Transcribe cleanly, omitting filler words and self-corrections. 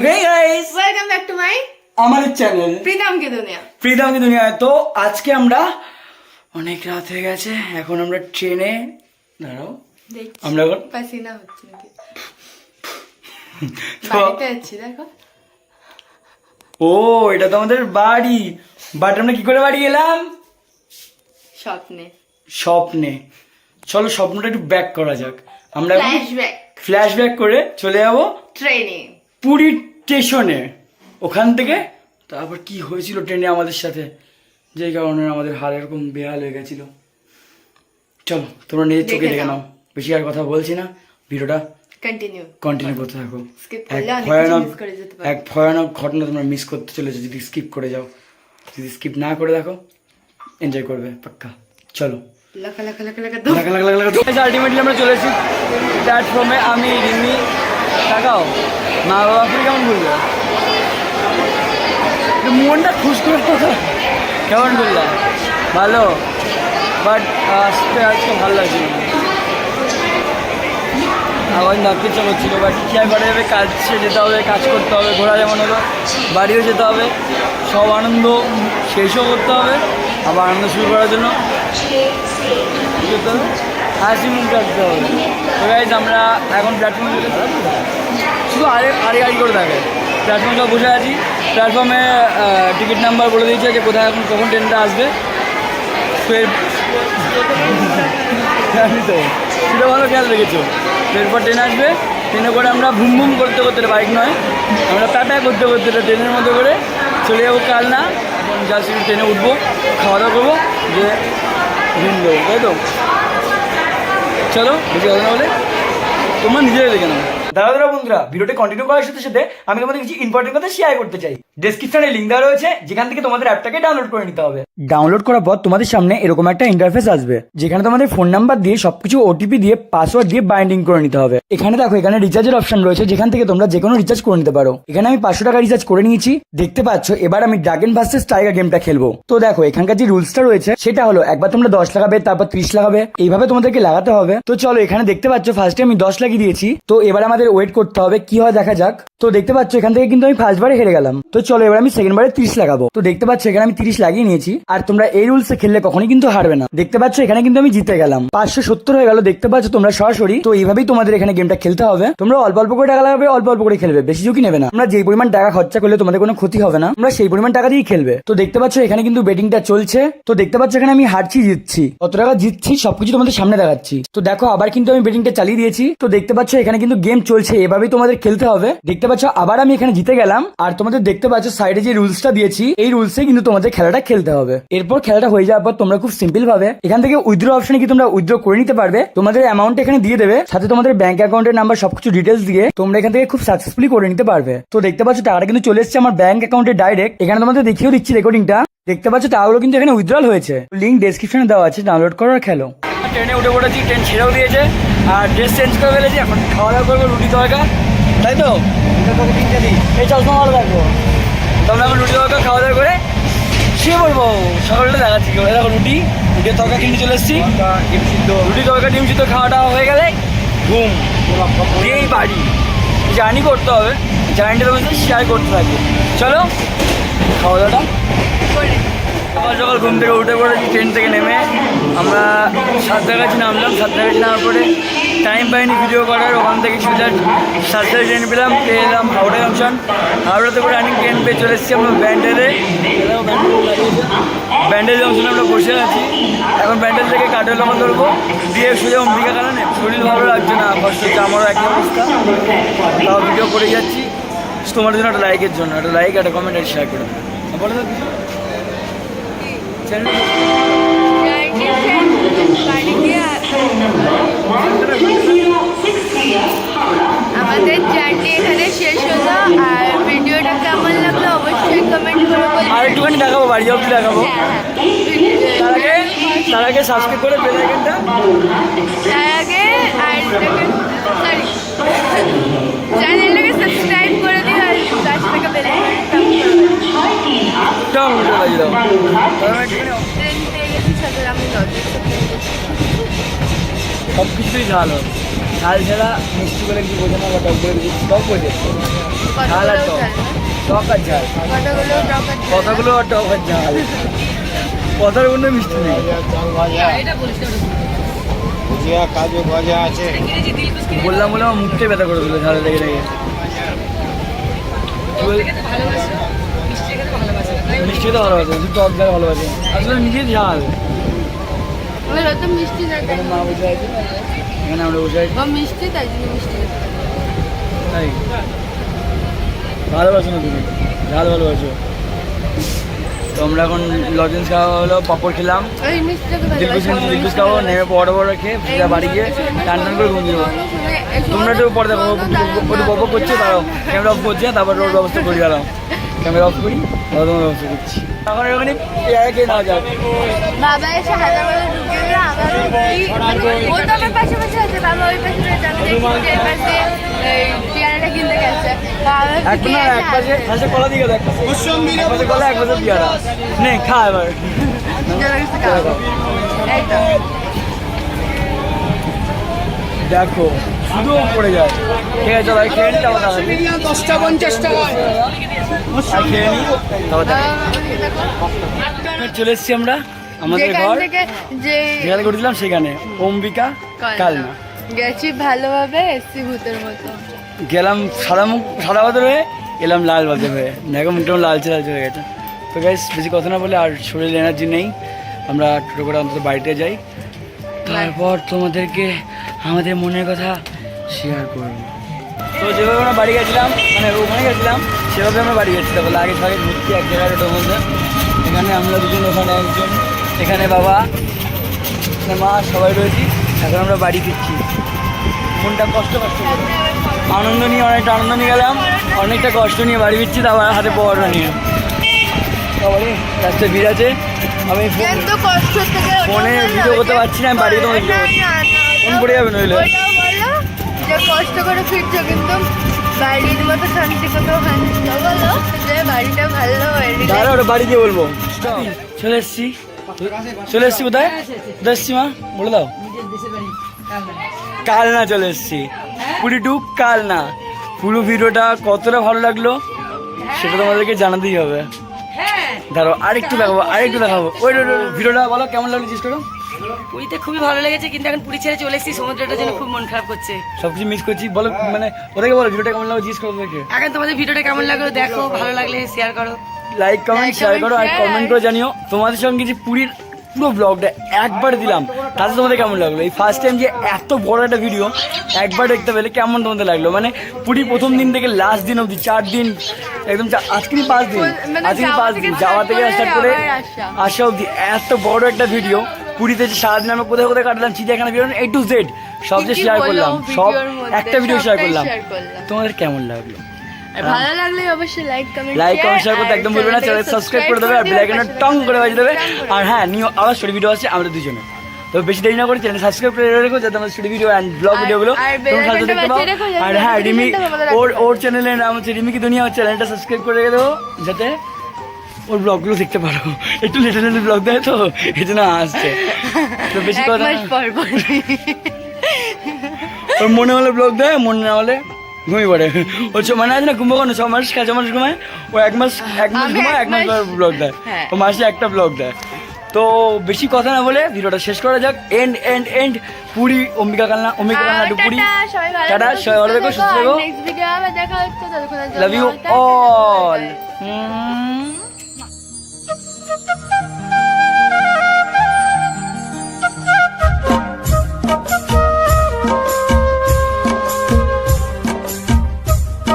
Hey guys, welcome back to my আমাদের channel Pritam কি দুনিয়া। প্রীতম কি দুনিয়া। তো আজকে আমরা অনেক রাত হয়ে গেছে, এখন আমরা ট্রেনে দাঁড়াও দেখছি আমরা এখন পাসিনা হচ্ছে নাকি তো বাড়িতে আছি দেখো। ও এটা তো আমাদের বাড়ি, বাট আমরা কি করে বাড়ি এলাম? স্বপ্নে স্বপ্নে। চলো স্বপ্নটা একটু ব্যাক করা যাক। আমরা ফ্ল্যাশব্যাক করে চলে যাবো ট্রেনে পুরী স্টেশনে। ওখান থেকে তারপর কি হয়েছিল ট্রেনে আমাদের সাথে, যে কারণে আমাদের হাল এরকম বেহাল হয়ে গেছিল। চলো তোমরা নিজের চোখে দেখে নাও, বেশি আর কথা বলছি না, ভিডিওটা কন্টিনিউ করতে থাকো। এক ভয়ানক ঘটনা তোমরা মিস করতে চলেছো যদি স্কিপ করে যাও। যদি স্কিপ না করে দেখো এনজয় করবে পাক্কা। চলো আলটিমেটলি আমরা চলেছি প্ল্যাটফর্মে। আমি রিমি তাকাও, মা বাবা কেমন বললো, মনটা খুশ করে কেমন বললাম, ভালো, বাট আসতে আজকে ভালো লাগছিল না, আবার নাকতে ইচ্ছা করছিল। বাট কি আর করা যাবে, কাজে যেতে হবে, কাজ করতে হবে, ঘোরা যেমন হলো, বাড়িও যেতে হবে, সব আনন্দ শেষও করতে হবে, আবার আনন্দ শুরু করার জন্য হাসি মুখ রাখতে হবে। তো গাইজ আমরা এখন প্ল্যাটফর্মে চলে শুধু আরে গাড়ি করে থাকে, প্ল্যাটফর্মে সব বসে আছি। প্ল্যাটফর্মে টিকিট নাম্বার বলে দিয়েছে যে কোথায় এখন কখন ট্রেনটা আসবে। তো সেটা ভালো খেয়াল রেখেছো। এরপর ট্রেন আসবে, ট্রেনে করে আমরা ভুম ভুম করতে করতে, বাইক নয় আমরা প্যাটা করতে করতে ট্রেনের মধ্যে করে চলে যাবো কালনা। এখন যা শুধু ট্রেনে উঠবো, খাওয়া দাওয়া করবো, যে ভিন্ন তাই তো। চলো বেশি কথা না বলে তোমরা নিজেরাই দেখে নাও। দাদা বন্ধুরা, ভিডিওটা কন্টিনিউ করার সাথে সাথে আমি তোমাদের কিছু ইম্পর্টেন্ট কথা শেয়ার করতে চাই। ডেসক্রিপশনে লিঙ্ক দেওয়া রয়েছে, যেখান থেকে তোমাদের অ্যাপটাকে ডাউনলোড করে নিতে হবে। ডাউনলোড করার পর তোমাদের সামনে এরকম একটা ইন্টারফেস আসবে, যেখানে তোমাদের ফোন নাম্বার দিয়ে সবকিছু ওটিপি দিয়ে পাসওয়ার্ড দিয়ে বাইন্ডিং করে নিতে হবে। এখানে দেখো, এখানে রিচার্জের অপশন রয়েছে, যেখান থেকে তোমরা যে কোনো রিচার্জ করে নিতে পারো। এখানে আমি 500 টাকা রিচার্জ করে নিয়েছি, দেখতে পাচ্ছ। এবার আমি ড্রাগন ভার্সেস টাইগার গেমটা খেলবো। তো দেখো এখানকার যে রুলসটা রয়েছে সেটা হলো, একবার তোমরা 10 লাগাবে, তারপর 30 লাগাবে, এইভাবে তোমাদেরকে লাগাতে হবে। তো চলো এখানে দেখতে পাচ্ছ ফার্স্টে আমি 10 লাগিয়ে দিয়েছি। তো এবার আমাদের ওয়েট করতে হবে, কি হয় দেখা যাক। তো দেখতে পাচ্ছ এখান থেকে কিন্তু আমি ফার্স্ট বারে হেরে গেলাম। তো চলো এবার আমি সেকেন্ড বারে 30 লাগাবো। তো দেখতে পাচ্ছ এখানে আমি 30 লাগিয়ে নিয়েছি। আর তোমরা এই রুলসে খেললে কখনই কিন্তু হারবে না। দেখতে পাচ্ছ এখানে কিন্তু আমি জিতে গেলাম, 570 হয়ে গেল, দেখতে পাচ্ছ তোমরা সরাসরি। তো এইভাবেই তোমাদের এখানে গেমটা খেলতে হবে। তোমরা অল্প অল্প করে টাকা লাগাবে, অল্প অল্প করে খেলবে, বেশি ঝুঁকি নেবে না। তোমরা যেই পরিমাণ টাকা খরচা করলে তোমাদের কোনো ক্ষতি হবে না, তোমরা সেই পরিমাণ টাকা দিয়েই খেলবে। তো দেখতে পাচ্ছ এখানে কিন্তু বেটিংটা চলছে। তো দেখতে পাচ্ছ এখানে আমি হারছি জিতছি, কত টাকা জিতছি সবকিছু তোমাদের সামনে দেখাচ্ছি। তো দেখো আবার কিন্তু আমি বেটিংটা চালিয়ে দিয়েছি। তো দেখতে পাচ্ছ এখানে কিন্তু গেম চলছে, এভাবেই তোমাদের খেলতে হবে। দেখতে পাচ্ছ আবার আমি এখানে জিতে গেলাম। আর তোমাদের দেখতে পাচ্ছ সাইডে যে রুলসটা দিয়েছি, এই রুলসে কিন্তু তোমাদের খেলাটা খেলতে হবে। এরপর খেলাটা হয়ে যাওয়ার পর তোমরা খুব সিম্পল ভাবে এখান থেকে উইথড্র অপশনে কি তোমরা উইথড্র করে নিতে পারবে। তোমাদের অ্যামাউন্ট এখানে দিয়ে দেবে, সাথে তোমাদের ব্যাংক অ্যাকাউন্টের নাম্বার সবকিছু ডিটেলস দিয়ে তোমরা এখান থেকে খুব সাকসেসফুলি করে নিতে পারবে। তো দেখতে পাচ্ছ টাকাটা কিন্তু চলে এসেছে আমার ব্যাংক অ্যাকাউন্টে ডাইরেক্ট। এখানে তোমাদের দেখিয়েও দিচ্ছি রেকর্ডিংটা। দেখতে পাচ্ছ টাকাগুলো কিন্তু এখানে উইথড্রল হয়েছে। লিঙ্ক ডেসক্রিপশনে দেওয়া আছে, ডাউনলোড করার খেলো। ট্রেনে উঠে পড়েছি, ট্রেন ছেড়েও দিয়েছে আর ড্রেস চেঞ্জ করে ফেলেছি। এখন খাওয়া দাওয়া করবো রুটি তরকা, তাই তো। এই চশমা ভালো থাকবো। তোমরা এখন রুটি তরকা খাওয়া দাওয়া করে শুয়ে পড়বো। সকালটা দেখাচ্ছি, দেখো রুটির তরকা কিনতে চলে এসেছি। রুটি তরকা ডিম সিদ্ধ খাওয়াটা হয়ে গেলে ঘুম দিয়েই বাড়ি। জার্নি করতে হবে, জার্নিটা তোমাদের শেয়ার করতে থাকবে। চলো খাওয়া দাওয়াটা সকাল সকাল ঘুম থেকে উঠে পড়েছি। ট্রেন থেকে নেমে আমরা সাতটাগাছি নামলাম। সাতটাগাছি নামার পরে টাইম পাইনি ভিডিও করার। ওখান থেকে সোজা 7টায় ট্রেন পেলাম, পেয়ে এলাম হাওড়া জংশন। হাওড়াতে করে রানিং ট্রেন পেয়ে চলে এসেছি আমরা ব্যান্ডেলে। ব্যান্ডেল জংশনে আমরা বসে আছি। এখন ব্যান্ডেল থেকে কাটোয়ালামা ধরবো, দিয়ে সোজা অম্বিকা কারণে শরীর ভালো লাগছে না, কষ্ট হচ্ছে, আমারও একই অবস্থা। তাও ভিডিও করে যাচ্ছি তোমার জন্য, একটা লাইকের জন্য। একটা লাইক, একটা কমেন্ট, একটা শেয়ার করে দেবো। বলো তো কিছু আমাদের জার্নি এখানে শেষ হলো। আর ভিডিওটা কেমন লাগলো অবশ্যই কমেন্ট করে বলবেন। আর একটুখানি দেখাবো, বাড়ি অবধি দেখাবো। তার আগে সাবস্ক্রাইব করে বেল আইকনটা, তার আগে আর সরি চ্যানেলটাকে সাবস্ক্রাইব করে দিও আর পাশে থাকা বেল আইকনটা বাজিয়ে দাও। ট্রেন পেয়ে গেছি, সাথে আমি লজিক সব কিছুই ভালো। ঝাল ছাড়া মিষ্টি করে কিছু বোঝে না বা টক করে কিছু টক বোঝে ঝাল আর টক টক আর ঝাল কথাগুলো আর টক আর ঝাল কথার কোনো মিষ্টি নেই ভুজিয়া কাজু ভাজা আছে বললাম বলে আমার মুখটাই ব্যথা করে দিল ঝাল লেগে লেগে মিষ্টি তো ভালোবাসে শুধু টক ঝাল ভালোবাসে আসলে নিজের ঝাল মিষ্টি না এখানে মা বসে আছে এখানে আমরা বসে আছি মিষ্টি তাই জন্য মিষ্টি তাই ভালোবাসো না তুমি ঝাল ভালোবাসো তো আমরা এখন লজেন্স খাওয়া হলো পাপড় খেলাম এই মিষ্টিটাকে দিলকুশ খাবো নেমে বড় বড় খেয়ে পূজা বাড়ি গিয়ে টান টান করে ঘুম দেবো তোমরা একটু পরে দেখো ওটা বপ করছে তারাও ক্যামেরা অফ করছে তারপর ওর ব্যবস্থা করি গেলাম ক্যামেরা অফ করি তারপর তোমার ব্যবস্থা করছি এখন এখানে পেয়ারা খেয়ে নেওয়া যাক বাবা এসে হাজার করে ঢুকে গেল ও তো আমার পাশে বসে আছে বাবা ওই পাশে রয়েছে আমি দেখছি এই পাশে এই পেয়ারাটা কিনতে গেছে বাবা একটা না এক পাশে পাশে কলা দিয়ে গেল এক পাশে কলা এক পাশে পেয়ারা নে খা এবার দেখো শুধু পড়ে যায় ঠিক আছে চলো খেয়ে নিই তারপর দেখা যাচ্ছে। 10টা 50 টাকা আর খেয়ে নিই তারপর দেখা যাচ্ছে। চলে এসছি আমরা আমাদের ঘর যে যেখানে ঘুরছিলাম সেখানে অম্বিকা কালনা গেছি ভালোভাবে এসছি ভূতের মতো গেলাম সাদা বাদর হয়ে এলাম লাল বাদর হয়ে দেখো মুখটা লালচে লালচে হয়ে গেছে তো গাইস বেশি কথা না বলে আর শরীরে এনার্জি নেই আমরা টোটো করে অন্তত বাড়িতে যাই তারপর তোমাদেরকে আমাদের মনের কথা শেয়ার করবো তো যেভাবে আমরা বাড়ি গেছিলাম মানে ওখানে গেছিলাম সেভাবে আমরা বাড়ি গেছি তারপর আগে সবাই ঘুরছি এক জায়গায় টোটোর মধ্যে এখানে আমরা দুজন ওখানে একজন এখানে বাবা এখানে মা সবাই রয়েছি এখন আমরা বাড়ি ফিরছি মনটা কষ্ট করে আনন্দ নিয়ে অনেকটা আনন্দ নিয়ে গেলাম অনেকটা কষ্ট নিয়ে বাড়ি ফিরছি তারপর হাতে পড়া নিয়ে তারপরে রাস্তায় ভিড় আছে আমি কিন্তু কষ্ট থেকে ফোনে ভিডিও করতে পারছি না আমি বাড়িতে তোমার ভিডিও করছি ফোন পড়ে যাবে নইলে ওটাও বলো যে কষ্ট করে ফিরছো কিন্তু বাড়ির মতো শান্তি কোথাও হয় না বলো যে বাড়িটা ভালো হয় দাঁড়া ওটা বাড়ি গিয়ে বলবো চলে এসছি চলে এসছি কোথায় কোথায় এসছি মা বলে দাও কালনা চলে এসছি পুরী টু কালনা পুরো ভিডিওটা কতটা ভালো লাগলো সেটা তোমাদেরকে জানাতেই হবে ধরো আরেকটু দেখাবো ওই ভিডিওটা বলো কেমন লাগলো জিজ্ঞেস করো পুরীতে খুবই ভালো লেগেছে কিন্তু এখন পুরী ছেড়ে চলে এসেছি সমুদ্রটার জন্য খুব মন খারাপ করছে সবকিছু মিস করছি বলো মানে ওদেরকে বলো ভিডিওটা কেমন লাগলো জিজ্ঞেস করো ওদেরকে এখন তোমাদের ভিডিওটা কেমন লাগলো দেখো ভালো লাগলে শেয়ার করো লাইক কমেন্ট শেয়ার করো আর কমেন্ট করে জানিও তোমাদের সঙ্গে যে পুরীর পুরো ব্লগটা একবার দিলাম তাতে তোমাদের কেমন লাগলো এই ফার্স্ট টাইম যে এত বড় একটা ভিডিও একবার দেখতে পেলে কেমন তোমাদের লাগলো মানে পুরী প্রথম দিন থেকে লাস্ট দিন অবধি 4 দিন একদম আজকেরই 5 দিন আজকেরই 5 দিন যাওয়া থেকে স্টার্ট করে আসা অবধি এত বড় একটা ভিডিও পুরীতে যে সারাদিন আমরা কোথায় কোথায় কাটলাম চিড়িয়াখানা ভিডিও A to Z সব যে শেয়ার করলাম সব একটা ভিডিও শেয়ার করলাম তোমাদের কেমন লাগলো ভালো লাগলে অবশ্যই লাইক কমেন্ট শেয়ার করতে একদম ভুলবে না চ্যানেল সাবস্ক্রাইব করে দেবে আর বেল আইকনটা টং করে বাজিয়ে দেবে আর হ্যাঁ নিউ আবার স্টোরি ভিডিও আছে আমরা দুজনে তো বেশি দেরি না করে চ্যানেল সাবস্ক্রাইব করে রেখো যাতে আমার স্টোরি ভিডিও এন্ড ব্লগ ভিডিওগুলো তোমরা সাথে দেখতে পাও আর হ্যাঁ রিমি ওর চ্যানেলের নাম হচ্ছে রিমি কি দুনিয়া চ্যানেলটা সাবস্ক্রাইব করে রেখে দেবো যাতে ওর ব্লগগুলো দেখতে পারো একটু লেটে লেটে ব্লগ দেয় তো এই জন্য আসছে তো বেশি কথা ওর মনে হলে ব্লগ দেয় মনে না হলে ঘুমিয়ে পড়ে ওর মানে আছে না কুম্ভকর্ণ 6 মাস 6 মাস ঘুমায় ও এক মাস ঘুমায় 1 মাস পর ব্লগ দেয় ও মাসে একটা ব্লগ দেয় তো বেশি কথা না বলে ভিডিওটা শেষ করা যাক and Puri Ambika Kalna to Puri tata সবাই ভালো থেকো সুস্থ থেকো নেক্সট ভিডিও আবার দেখা হচ্ছে ততক্ষণ লাভ ইউ অল